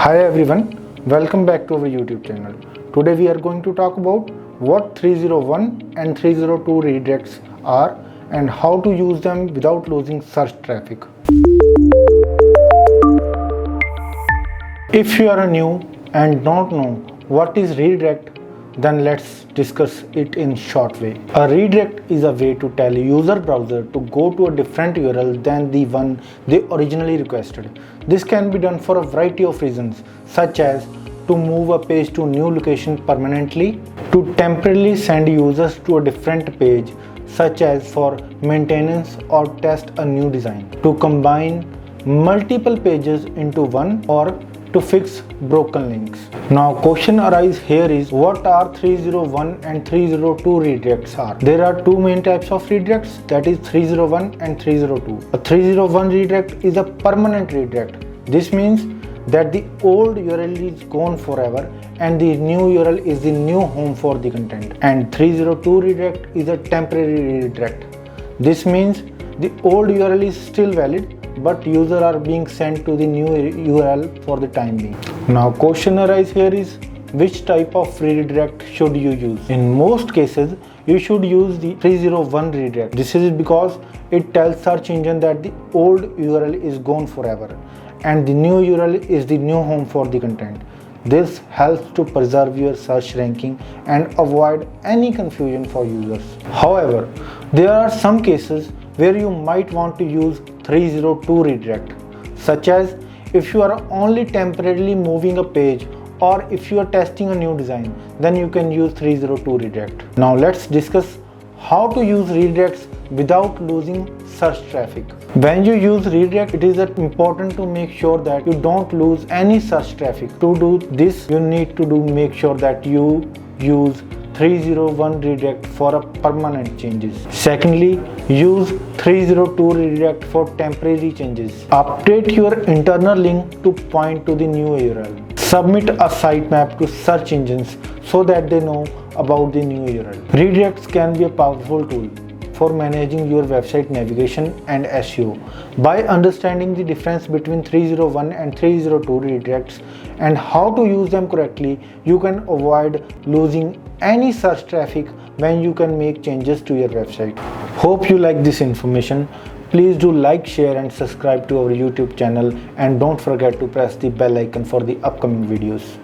Hi everyone, welcome back to our YouTube channel. Today we are going to talk about what 301 and 302 redirects are and how to use them without losing search traffic. If you are new and don't know what is redirect, then let's discuss it in short way. A redirect is a way to tell user browser to go to a different URL than the one they originally requested. This can be done for a variety of reasons, such as to move a page to a new location permanently, to temporarily send users to a different page, such as for maintenance or test a new design, to combine multiple pages into one, or to fix broken links. Now question arises here is what are 301 and 302 redirects are. There are two main types of redirects, that is 301 and 302. A 301 redirect is a permanent redirect. This means that the old URL is gone forever and the new URL is the new home for the content. And 302 redirect is a temporary redirect. This means the old URL is still valid but users are being sent to the new URL for the time being. Now question arises here is which type of redirect should you use? In most cases you should use the 301 redirect. This is because it tells search engine that the old URL is gone forever and the new URL is the new home for the content. This helps to preserve your search ranking and avoid any confusion for users. However, there are some cases where you might want to use 302 redirect, such as if you are only temporarily moving a page or if you are testing a new design, then you can use 302 redirect. Now let's discuss how to use redirects without losing search traffic. When you use redirect, it is important to make sure that you don't lose any search traffic. To do this, you need to make sure that you use 301 redirect for a permanent changes. Secondly, use 302 redirect for temporary changes. Update your internal link to point to the new URL. Submit a sitemap to search engines so that they know about the new URL. Redirects can be a powerful tool for managing your website navigation and SEO. By understanding the difference between 301 and 302 redirects and how to use them correctly, you can avoid losing any search traffic when you can make changes to your website. Hope you like this information. Please do like, share and subscribe to our YouTube channel and don't forget to press the bell icon for the upcoming videos.